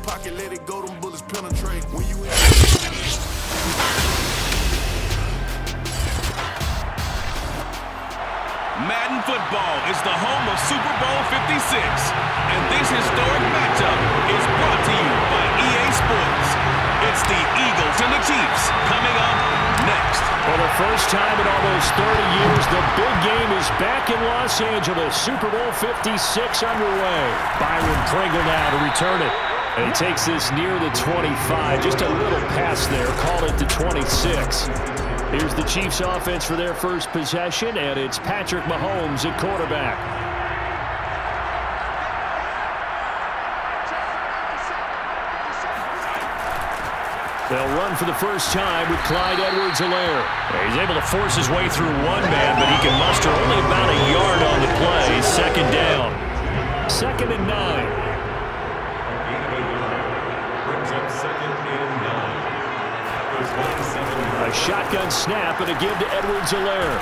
pocket, let it go, them bullets penetrate. When you Madden football is the home of Super Bowl 56, and this historic matchup is brought to you by EA Sports. It's the Eagles and the Chiefs coming up next. For the first time in almost 30 years, the big game is back in Los Angeles. Super Bowl 56 underway. Byron Pringle now to return it. And he takes this near the 25. Just a little pass there. Call it the 26. Here's the Chiefs offense for their first possession, and it's Patrick Mahomes at quarterback. They'll run for the first time with Clyde Edwards-Helaire. He's able to force his way through one man, but he can muster only about a yard on the play. Second down. 2nd and 9. A shotgun snap and a give to Edwards-Helaire.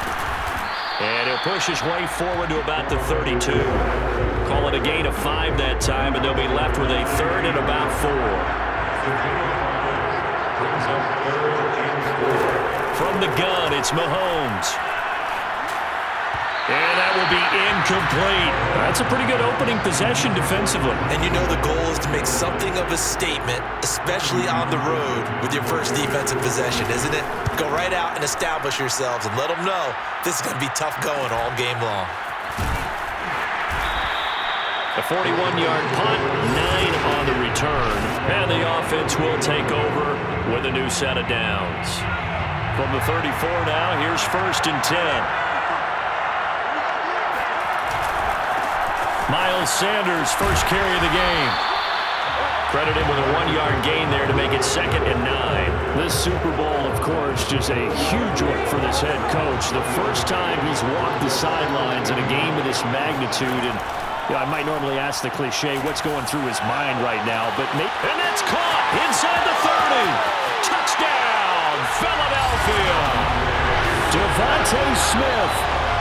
And he'll push his way forward to about the 32. Call it a gain of 5 that time, and they'll be left with a 3rd and about 4. From the gun, it's Mahomes. And that will be incomplete. That's a pretty good opening possession defensively. And you know the goal is to make something of a statement, especially on the road with your first defensive possession, isn't it? Go right out and establish yourselves and let them know this is going to be tough going all game long. A 41-yard punt, 9 on the return. And the offense will take over with a new set of downs. From the 34 now, here's 1st and 10. Miles Sanders, first carry of the game. Credited with a 1-yard gain there to make it 2nd and 9. This Super Bowl, of course, just a huge one for this head coach. The first time he's walked the sidelines in a game of this magnitude. And I might normally ask the cliche, what's going through his mind right now? And that's caught inside the 30. Touchdown, Philadelphia. Devontae Smith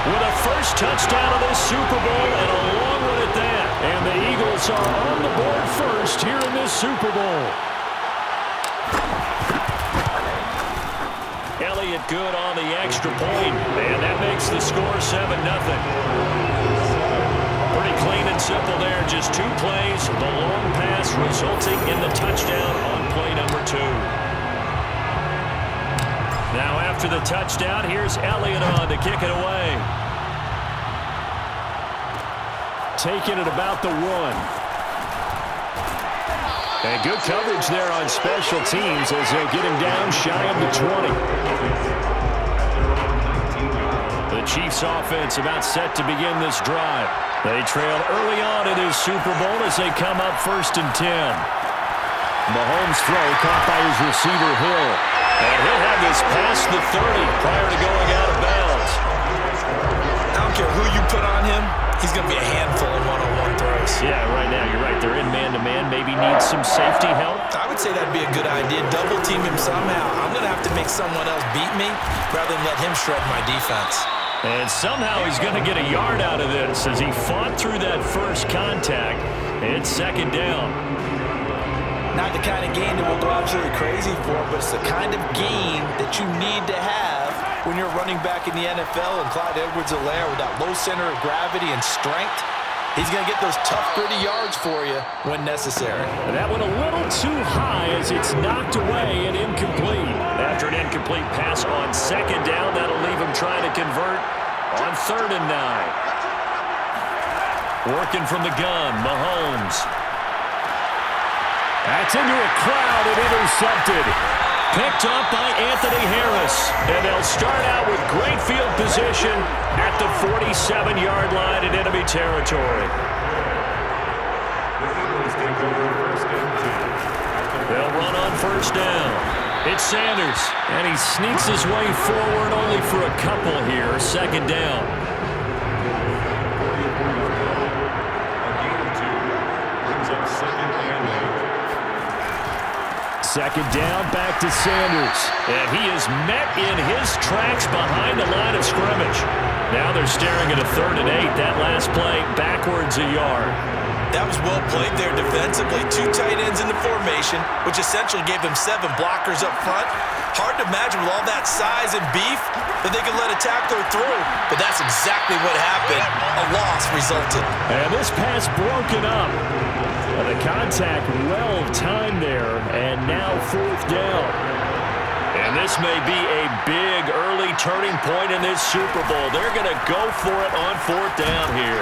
with a first touchdown of this Super Bowl and a long one at that. And the Eagles are on the board first here in this Super Bowl. Elliott good on the extra point. And that makes the score 7-0. Pretty clean and simple there. Just 2 plays. The long pass resulting in the touchdown on play number 2. Now after the touchdown, here's Elliott on to kick it away. Taking it about the 1. And good coverage there on special teams as they'll get him down shy of the 20. The Chiefs offense about set to begin this drive. They trail early on in this Super Bowl as they come up 1st and 10. Mahomes' throw caught by his receiver Hill. And he'll have this past the 30 prior to going out of bounds. I don't care who you put on him, he's going to be a handful of one-on-one throws. Yeah, right now you're right. They're in man-to-man. Maybe needs some safety help. I would say that'd be a good idea. Double team him somehow. I'm going to have to make someone else beat me rather than let him shred my defense. And somehow he's going to get a yard out of this as he fought through that first contact. It's 2nd down. Not the kind of game that we'll go absolutely crazy for, but it's the kind of game that you need to have when you're running back in the NFL. And Clyde Edwards-Helaire with that low center of gravity and strength, he's going to get those tough, gritty yards for you when necessary. And that one a little too high as it's knocked away and incomplete. After an incomplete pass on 2nd down, that'll leave him trying to convert on 3rd and 9. Working from the gun, Mahomes. That's into a crowd and intercepted. Picked up by Anthony Harris. And they'll start out with great field position at the 47-yard line in enemy territory. They'll run on 1st down. It's Sanders. And he sneaks his way forward only for a couple here. 2nd down. Second down, back to Sanders. And he is met in his tracks behind the line of scrimmage. Now they're staring at a 3rd and 8. That last play backwards a yard. That was well played there defensively. 2 tight ends in the formation, which essentially gave them 7 blockers up front. Hard to imagine with all that size and beef that they could let a tackler through, but that's exactly what happened. A loss resulted. And this pass broken up. The contact well timed there, and now 4th down. And this may be a big early turning point in this Super Bowl. They're going to go for it on 4th down here.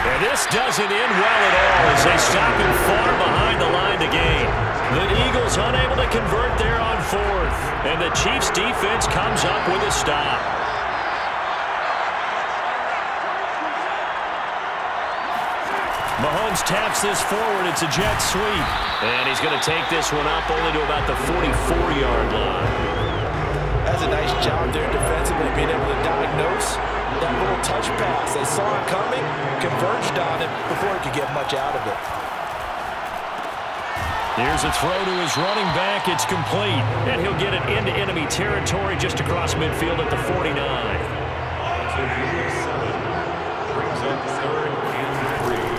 And this doesn't end well at all as they stop him far behind the line to gain. The Eagles unable to convert there on 4th. And the Chiefs defense comes up with a stop. Mahomes taps this forward. It's a jet sweep. And he's going to take this one up only to about the 44-yard line. That's a nice job there defensively, being able to diagnose that little touch pass. They saw it coming, converged on it before he could get much out of it. Here's a throw to his running back. It's complete. And he'll get it into enemy territory just across midfield at the 49.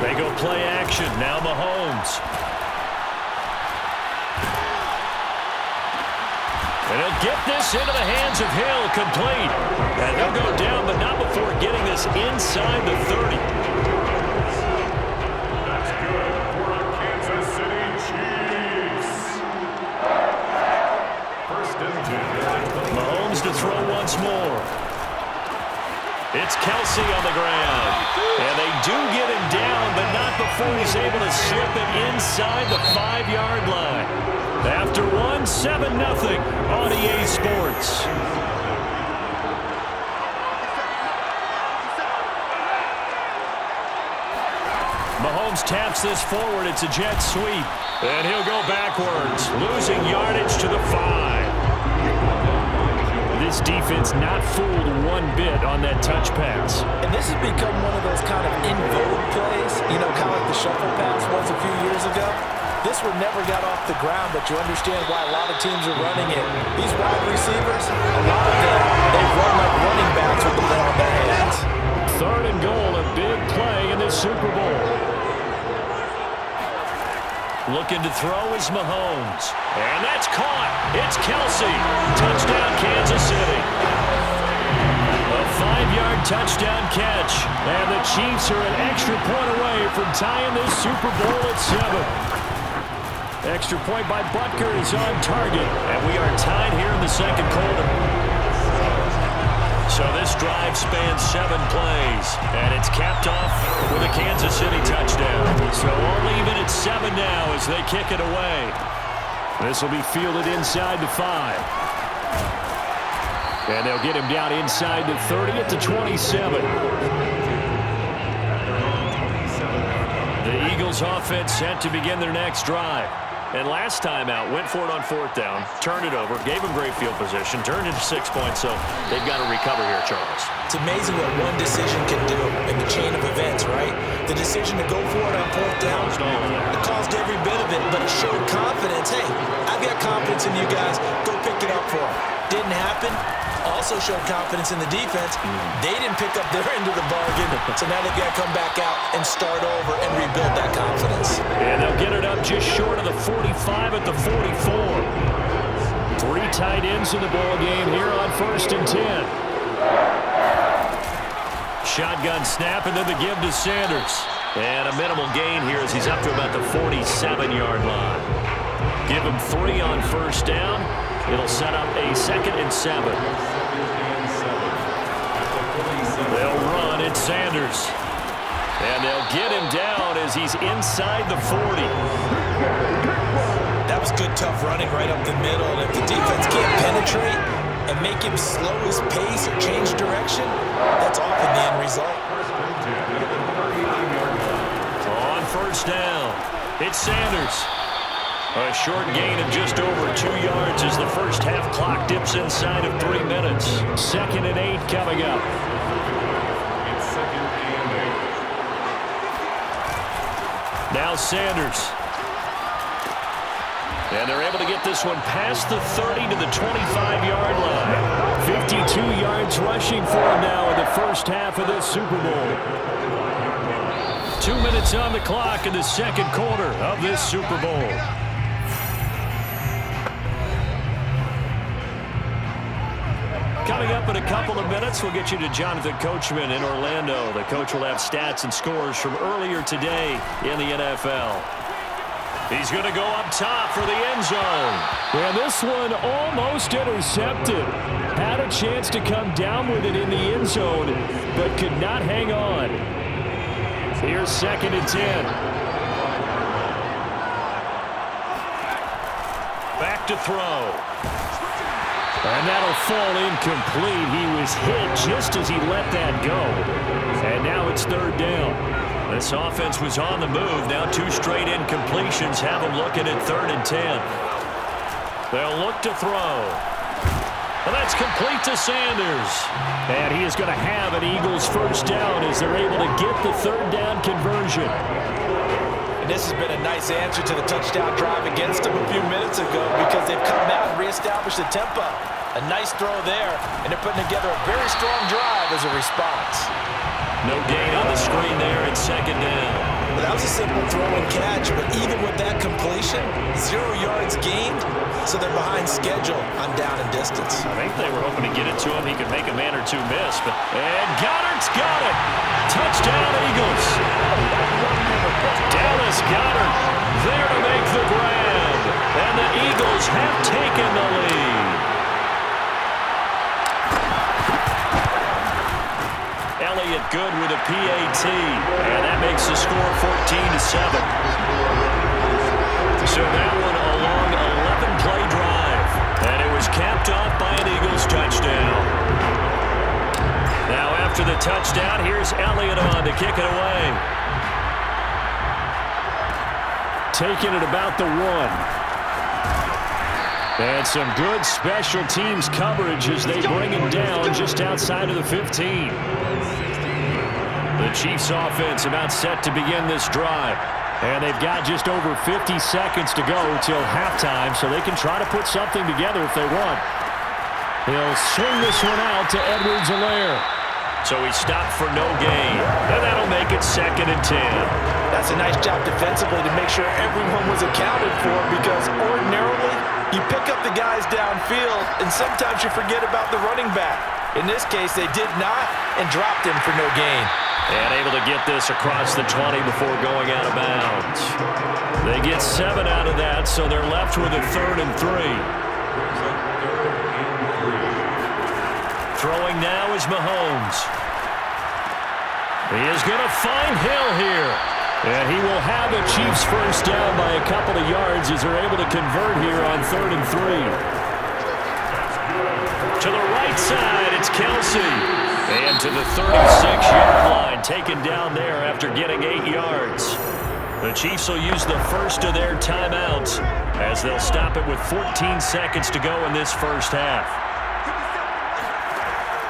They go play action. Now Mahomes. And he'll get this into the hands of Hill, complete. And he'll go down, but not before getting this inside the 30. That's good for the Kansas City Chiefs. First and 10. Mahomes to throw once more. It's Kelsey on the ground. And they do get him down, but not before he's able to slip it inside the 5-yard line. After 7-0 on EA Sports. Mahomes taps this forward. It's a jet sweep. And he'll go backwards, losing yardage to the 5. This defense not fooled one bit on that touch pass. And this has become one of those kind of in vogue plays, kind of like the shuffle pass was a few years ago. This one never got off the ground, but you understand why a lot of teams are running it. These wide receivers, a lot of them, they run like running backs with the ball in their hands. 3rd and goal, a big play in the Super Bowl. Looking to throw is Mahomes. And that's caught. It's Kelsey. Touchdown, Kansas City. A 5-yard touchdown catch. And the Chiefs are an extra point away from tying this Super Bowl at 7. Extra point by Butker is on target. And we are tied here in the 2nd quarter. So this drive spans 7 plays. And it's capped off with a Kansas City touchdown. So all even at 7 now as they kick it away. This will be fielded inside the 5. And they'll get him down inside the 30 at the 27. The Eagles offense set to begin their next drive. And last time out, went for it on 4th down, turned it over, gave them great field position, turned it to 6 points, so they've got to recover here, Charles. It's amazing what one decision can do in the chain of events, right? The decision to go for it on 4th down, it caused every bit of it, but it showed confidence. Hey, I've got confidence in you guys. Go pick it up for them. Didn't happen. Also showed confidence in the defense. They didn't pick up their end of the bargain, so now they've got to come back out and start over and rebuild that confidence. And they'll get it up just short of the 45 at the 44. 3 tight ends in the ball game here on 1st and 10. Shotgun snap and then the give to Sanders. And a minimal gain here as he's up to about the 47-yard line. Give him 3 on 1st down. It'll set up a 2nd and 7. They'll run. It's Sanders. And they'll get him down as he's inside the 40. That was good, tough running right up the middle. And if the defense can't penetrate and make him slow his pace or change direction, that's often the end result. On 1st down, it's Sanders. A short gain of just over 2 yards as the first half clock dips inside of 3 minutes. 2nd and 8 coming up. Now Sanders. And they're able to get this one past the 30 to the 25-yard line. 52 yards rushing for him now in the first half of this Super Bowl. 2 minutes on the clock in the second quarter of this Super Bowl. Coming up in a couple of minutes, we'll get you to Jonathan Coachman in Orlando. The coach will have stats and scores from earlier today in the NFL. He's going to go up top for the end zone. And this one almost intercepted. Had a chance to come down with it in the end zone, but could not hang on. Here's 2nd and 10. Back to throw. And that'll fall incomplete. He was hit just as he let that go. And now it's 3rd down. This offense was on the move. Now 2 straight incompletions have them looking at 3rd and 10. They'll look to throw. And that's complete to Sanders. And he is going to have an Eagles first down as they're able to get the 3rd down conversion. And this has been a nice answer to the touchdown drive against them a few minutes ago because they've come out and reestablished the tempo. A nice throw there, and they're putting together a very strong drive as a response. No gain on the screen there at 2nd down. Well, that was a simple throw and catch, but even with that completion, 0 yards gained, so they're behind schedule on down and distance. I think they were hoping to get it to him. He could make a man or 2 miss. And Goddard's got it. Touchdown, Eagles. Dallas Goedert there to make the grab. And the Eagles have taken the lead. Elliott good with a PAT. And that makes the score 14-7. So that one a long 11-play drive. And it was capped off by an Eagles touchdown. Now after the touchdown, here's Elliott on to kick it away. Taking it about the 1. And some good special teams coverage as they bring him down just outside of the 15. The Chiefs offense about set to begin this drive. And they've got just over 50 seconds to go till halftime, so they can try to put something together if they want. He'll swing this one out to Edwards-Helaire. So he stopped for no gain. And that'll make it 2nd and 10. That's a nice job defensively to make sure everyone was accounted for because ordinarily you pick up the guys downfield and sometimes you forget about the running back. In this case, they did not and dropped him for no gain. And able to get this across the 20 before going out of bounds. They get 7 out of that, so they're left with a 3rd and 3. Throwing now is Mahomes. He is going to find Hill here. And he will have a Chiefs first down by a couple of yards as they're able to convert here on 3rd and 3. To the right side, it's Kelsey. And to the 36-yard line, taken down there after getting 8 yards. The Chiefs will use the first of their timeouts as they'll stop it with 14 seconds to go in this first half.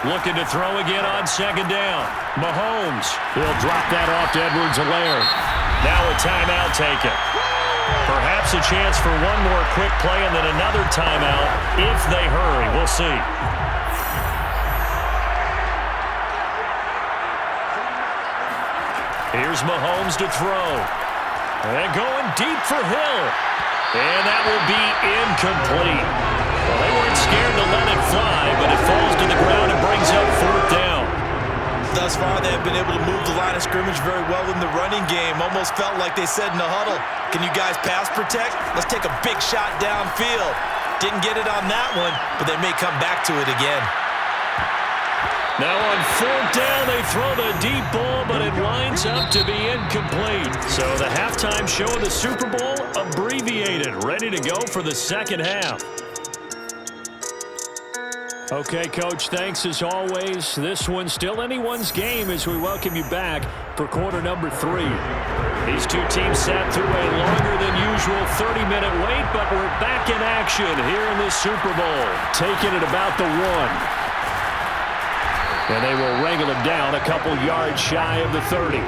Looking to throw again on 2nd down. Mahomes. He'll drop that off to Edwards-Helaire. Now a timeout taken. Perhaps a chance for one more quick play and then another timeout if they hurry. We'll see. Here's Mahomes to throw. And going deep for Hill. And that will be incomplete. Well, they weren't scared to let it fly, but it falls to the ground and brings up 4th down. Thus far, they have been able to move the line of scrimmage very well in the running game. Almost felt like they said in the huddle, can you guys pass protect? Let's take a big shot downfield. Didn't get it on that one, but they may come back to it again. Now on 4th down, they throw the deep ball, but it lines up to be incomplete. So the halftime show of the Super Bowl abbreviated, ready to go for the second half. Okay, Coach, thanks as always. This one's still anyone's game as we welcome you back for quarter number 3. These two teams sat through a longer than usual 30-minute wait, but we're back in action here in the Super Bowl. Taking it about the 1. And they will wrangle him down a couple yards shy of the 30.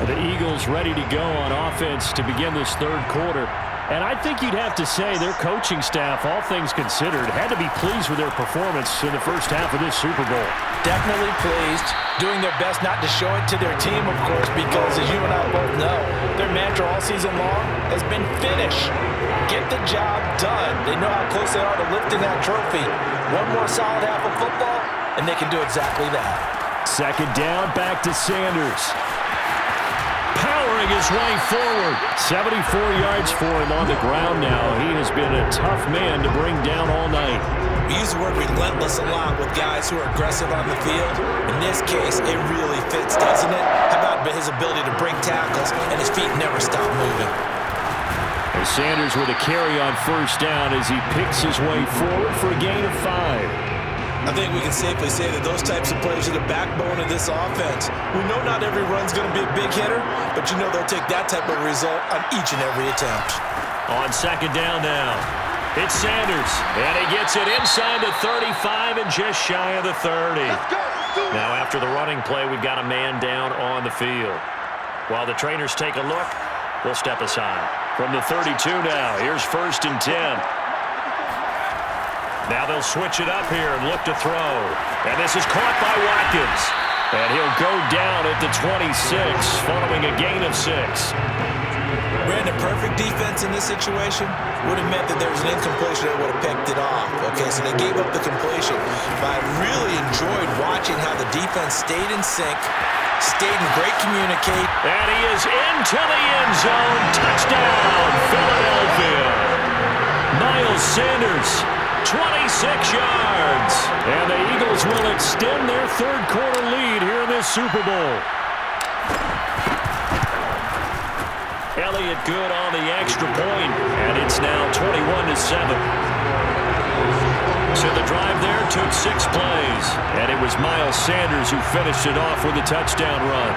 The Eagles ready to go on offense to begin this third quarter. And I think you'd have to say their coaching staff, all things considered, had to be pleased with their performance in the first half of this Super Bowl. Definitely pleased, doing their best not to show it to their team, of course, because as you and I both know, their mantra all season long has been finish. Get the job done. They know how close they are to lifting that trophy. One more solid half of football, and they can do exactly that. Second down, back to Sanders. Powering his way forward. 74 yards for him on the ground now. He has been a tough man to bring down all night. We use the word relentless a lot with guys who are aggressive on the field. In this case, it really fits, doesn't it? How about his ability to break tackles and his feet never stop moving? And Sanders with a carry on first down as he picks his way forward for a gain of 5. I think we can safely say that those types of players are the backbone of this offense. We know not every run's going to be a big hitter, but you know they'll take that type of result on each and every attempt. On second down now, it's Sanders, and he gets it inside the 35 and just shy of the 30. Now after the running play, we've got a man down on the field. While the trainers take a look, we'll step aside. From the 32 now, here's 1st and 10. Now they'll switch it up here and look to throw. And this is caught by Watkins. And he'll go down at the 26 following a gain of 6. Brandon, perfect defense in this situation would have meant that there was an incompletion that would have picked it off. Okay, so they gave up the completion. But I really enjoyed watching how the defense stayed in sync, stayed in great communicate. And he is into the end zone. Touchdown, Philadelphia. Miles Sanders, 26 yards. And the Eagles will extend their third quarter lead here in this Super Bowl. Elliott good on the extra point, and it's now 21-7. So the drive there took 6 plays, and it was Miles Sanders who finished it off with a touchdown run.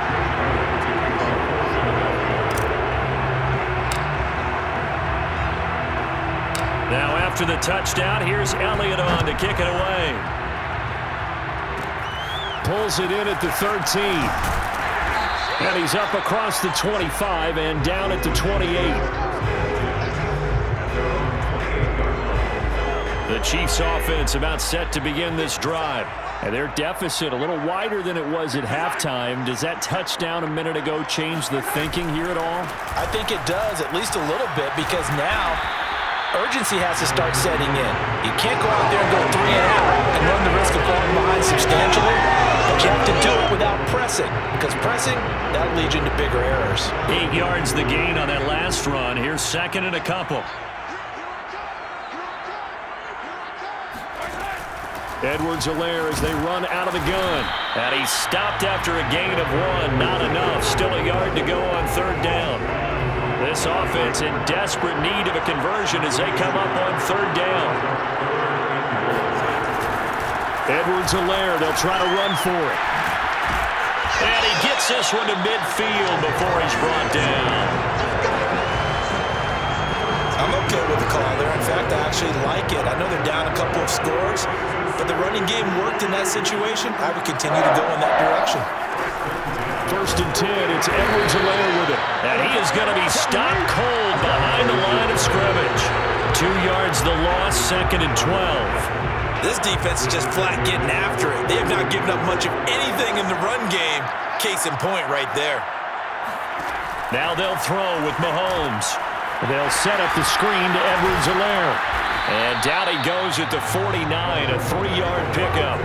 Now after the touchdown, here's Elliott on to kick it away. Pulls it in at the 13. And he's up across the 25 and down at the 28. The Chiefs offense about set to begin this drive. And their deficit a little wider than it was at halftime. Does that touchdown a minute ago change the thinking here at all? I think it does, at least a little bit, because now urgency has to start setting in. You can't go out there and go 3 and out and run the risk of falling behind substantially, but you have to do it without pressing, because pressing, that'll lead you into bigger errors. 8 yards the gain on that last run. Here's 2nd and a couple. Edwards-Helaire as they run out of the gun. And he's stopped after a gain of 1. Not enough. Still a yard to go on 3rd down. This offense in desperate need of a conversion as they come up on 3rd down. Edwards-Helaire, they'll try to run for it. And he gets this one to midfield before he's brought down. I'm okay with the call there. In fact, I actually like it. I know they're down a couple of scores, but the running game worked in that situation. I would continue to go in that direction. 1st and 10, it's Edwards-Helaire with it. And he is going to be stopped cold behind the line of scrimmage. 2 yards the loss, 2nd and 12. This defense is just flat getting after it. They have not given up much of anything in the run game. Case in point right there. Now they'll throw with Mahomes. They'll set up the screen to Edwards-Helaire. And down he goes at the 49, a 3-yard pickup.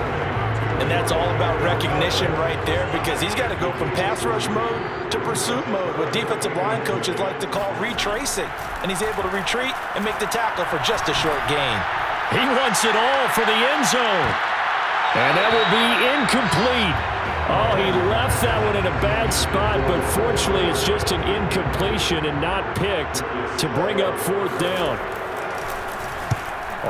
And that's all about recognition right there, because he's got to go from pass rush mode to pursuit mode, what defensive line coaches like to call retracing. And he's able to retreat and make the tackle for just a short gain. He wants it all for the end zone. And that will be incomplete. Oh, he left that one in a bad spot, but fortunately it's just an incompletion and not picked to bring up 4th down.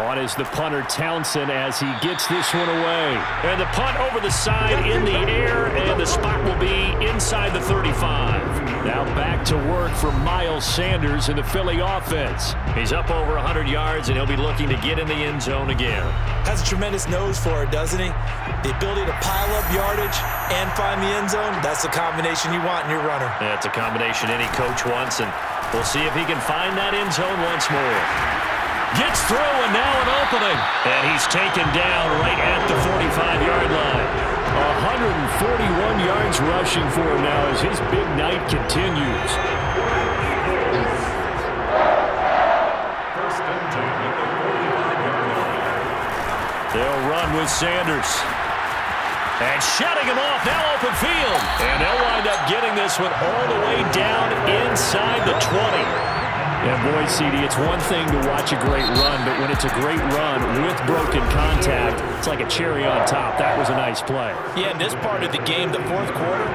On is the punter Townsend as he gets this one away. And the punt over the side in the air, and the spot will be inside the 35. Now back to work for Miles Sanders in the Philly offense. He's up over 100 yards, and he'll be looking to get in the end zone again. Has a tremendous nose for it, doesn't he? The ability to pile up yardage and find the end zone, that's the combination you want in your runner. Yeah, it's a combination any coach wants, and we'll see if he can find that end zone once more. Gets through, and now an opening. And he's taken down right at the 45-yard line. 141 yards rushing for him now as his big night continues. They'll run with Sanders. And shutting him off, now open field. And they'll wind up getting this one all the way down inside the 20. Yeah, boy, CD, it's one thing to watch a great run, but when it's a great run with broken contact, it's like a cherry on top. That was a nice play. Yeah, in this part of the game, the fourth quarter,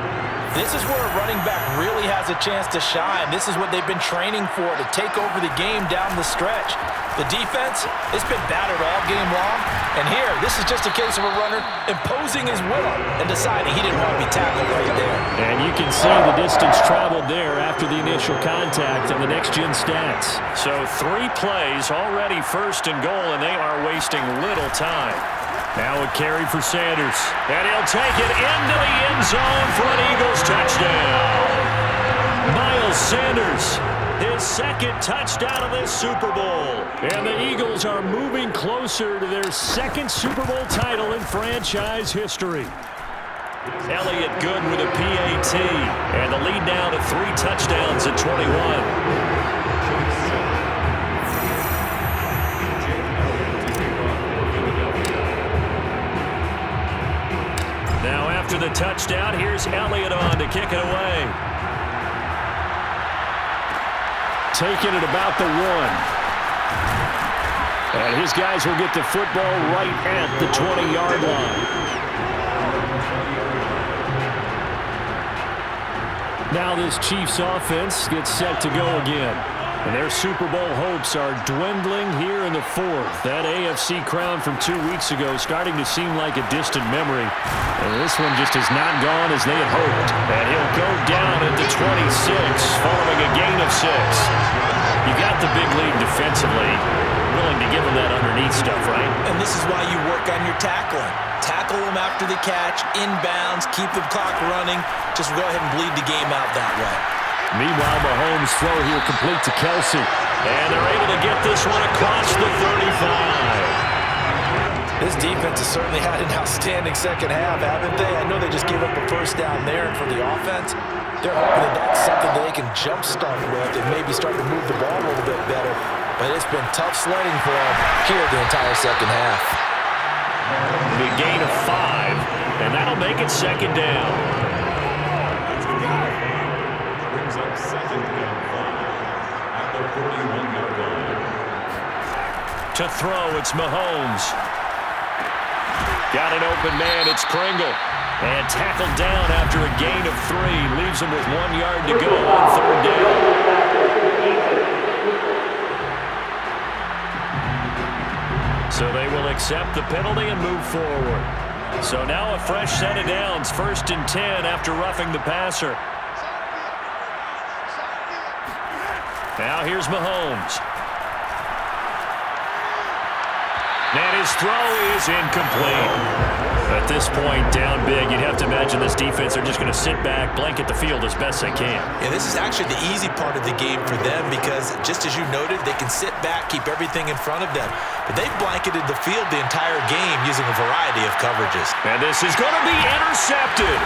this is where a running back really has a chance to shine. This is what they've been training for, to take over the game down the stretch. The defense, it's been battered all game long. And here, this is just a case of a runner imposing his will and deciding he didn't want to be tackled right there. And you can see the distance traveled there after the initial contact on the next-gen stats. So 3 plays, already first and goal, and they are wasting little time. Now a carry for Sanders. And he'll take it into the end zone for an Eagles touchdown. Miles Sanders, his second touchdown of this Super Bowl. And the Eagles are moving closer to their second Super Bowl title in franchise history. Elliott good with a PAT. And the lead now to 3 touchdowns at 21. Now after the touchdown, here's Elliott on to kick it away. Taking it about the 1. And his guys will get the football right at the 20-yard line. Now this Chiefs offense gets set to go again. And their Super Bowl hopes are dwindling here in the 4th. That AFC crown from 2 weeks ago starting to seem like a distant memory. And this one just has not gone as they had hoped. And he'll go down at the 26 following a gain of 6. You got the big lead defensively. Willing to give him that underneath stuff, right? And this is why you work on your tackling. Tackle them after the catch, inbounds, keep the clock running. Just go ahead and bleed the game out that way. Meanwhile, Mahomes' throw here complete to Kelsey. And they're able to get this one across the 35. This defense has certainly had an outstanding second half, haven't they? I know they just gave up a first down there, and for the offense, they're hoping that that's something that they can jumpstart with and maybe start to move the ball a little bit better. But it's been tough sledding for them here the entire second half. The gain of 5, and that'll make it second down. Brings up second and 5 at the 41-yard line. To throw, it's Mahomes. Got an open man, it's Pringle. And tackled down after a gain of 3. Leaves him with 1 yard to go on 3rd down. So they will accept the penalty and move forward. So now a fresh set of downs. 1st and 10 after roughing the passer. Now here's Mahomes. And his throw is incomplete. At this point, down big, you'd have to imagine this defense are just going to sit back, blanket the field as best they can. Yeah, this is actually the easy part of the game for them because, just as you noted, they can sit back, keep everything in front of them. But they've blanketed the field the entire game using a variety of coverages. And this is going to be intercepted.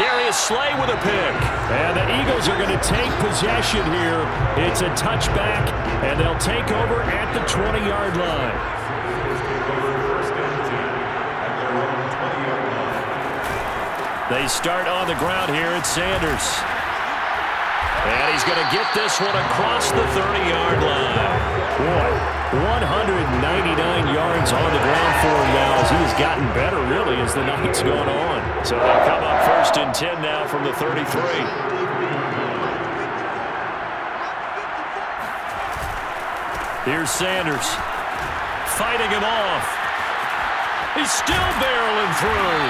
Darius Slay with a pick. And the Eagles are going to take possession here. It's a touchback, and they'll take over at the 20-yard line. They start on the ground here at Sanders. And he's going to get this one across the 30-yard line. Boy, 199 yards on the ground for him now as he has gotten better, really, as the night's gone on. So they'll come up 1st and 10 now from the 33. Here's Sanders fighting him off. He's still barreling through.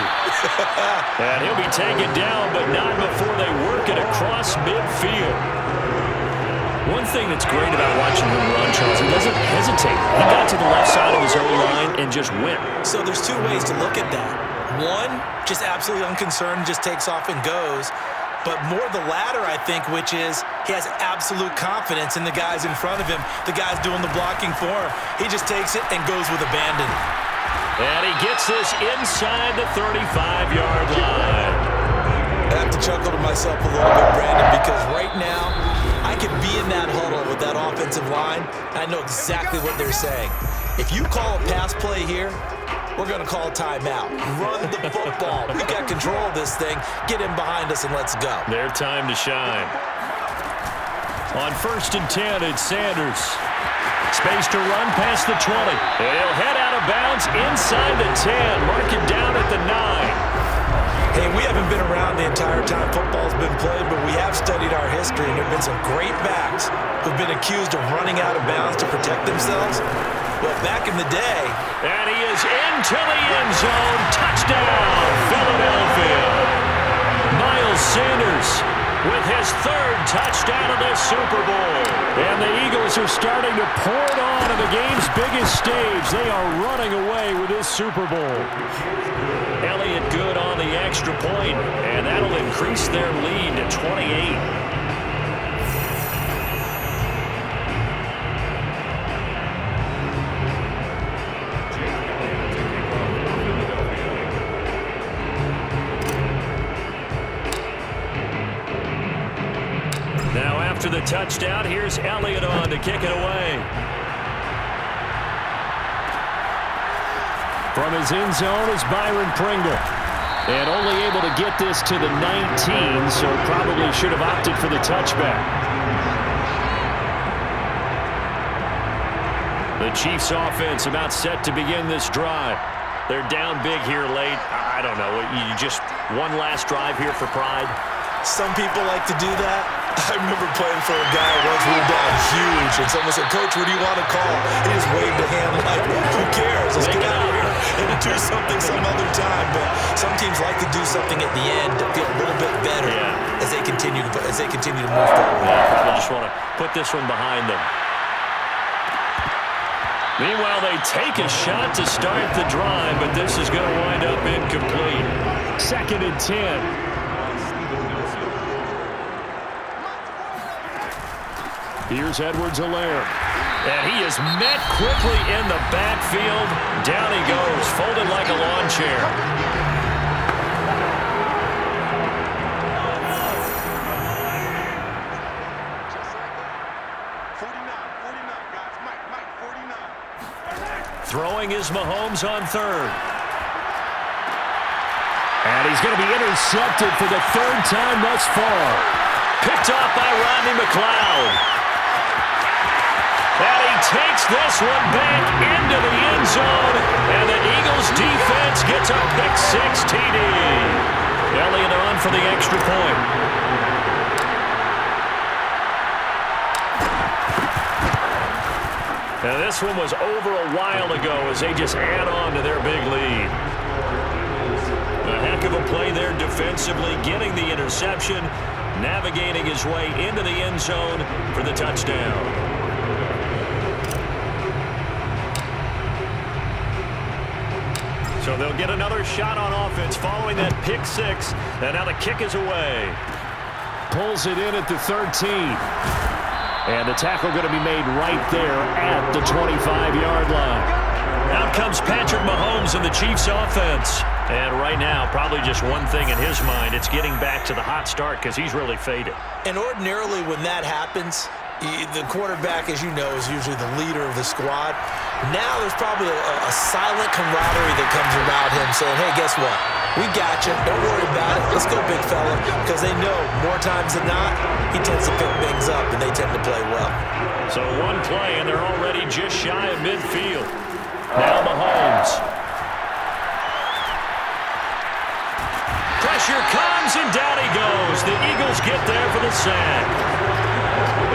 And he'll be taken down, but not before they work it across across midfield. One thing that's great about watching him run, Charles, he doesn't hesitate. He got to the left side of his own line and just went. So there's two ways to look at that. One, just absolutely unconcerned, just takes off and goes. But more the latter, I think, which is he has absolute confidence in the guys in front of him, the guys doing the blocking for him. He just takes it and goes with abandon. And he gets this inside the 35-yard line. I have to chuckle to myself a little bit, Brandon, because right now I could be in that huddle with that offensive line, and I know exactly what they're saying. If you call a pass play here, we're going to call a timeout. Run the football. We got control of this thing. Get in behind us and let's go. Their time to shine. On 1st and 10, it's Sanders. Space to run past the 20. And he'll head out of bounds inside the 10. Mark it down at the 9. Hey, we haven't been around the entire time football's been played, but we have studied our history, and there have been some great backs who've been accused of running out of bounds to protect themselves. Well, back in the day... And he is into the end zone. Touchdown, Philadelphia. Miles Sanders with his 3rd touchdown of the Super Bowl. And the Eagles are starting to pour it on the game's biggest stage. They are running away with this Super Bowl. Elliott good on the extra point, and that'll increase their lead to 28. Now after the touchdown, here's Elliott on to kick it away. From his end zone is Byron Pringle. And only able to get this to the 19, so probably should have opted for the touchback. The Chiefs offense about set to begin this drive. They're down big here late. I don't know. You just one last drive here for pride. Some people like to do that. I remember playing for a guy once we were down huge, and someone said, "Coach, what do you want to call?" He just waved a hand like, who cares? Let's get out of here and do something some other time. But some teams like to do something at the end to feel a little bit better as they continue to move forward. Yeah, probably just want to put this one behind them. Meanwhile, they take a shot to start the drive, but this is going to wind up incomplete. 2nd and 10. Here's Edwards-Helaire. And he is met quickly in the backfield. Down he goes, folded like a lawn chair. Throwing is Mahomes on 3rd. And he's going to be intercepted for the 3rd time thus far. Picked off by Rodney McLeod. And he takes this one back into the end zone. And the Eagles defense gets a pick-6 TD. Elliott on for the extra point. Now this one was over a while ago as they just add on to their big lead. A heck of a play there defensively, getting the interception, navigating his way into the end zone for the touchdown. So they'll get another shot on offense following that pick-6, and now the kick is away. Pulls it in at the 13. And the tackle going to be made right there at the 25-yard line. Out comes Patrick Mahomes and the Chiefs offense. And right now, probably just one thing in his mind. It's getting back to the hot start because he's really faded. And ordinarily when that happens, the quarterback, as you know, is usually the leader of the squad. Now there's probably a silent camaraderie that comes around him saying, hey, guess what? We got you. Don't worry about it. Let's go, big fella. Because they know more times than not, he tends to pick things up, and they tend to play well. So one play, and they're already just shy of midfield. Now Mahomes. Pressure comes, and down he goes. The Eagles get there for the sack.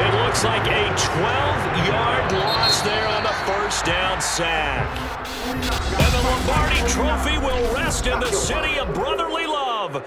It looks like a 12-yard loss there on the first down sack. And the Lombardi Trophy will rest in the city of brotherly love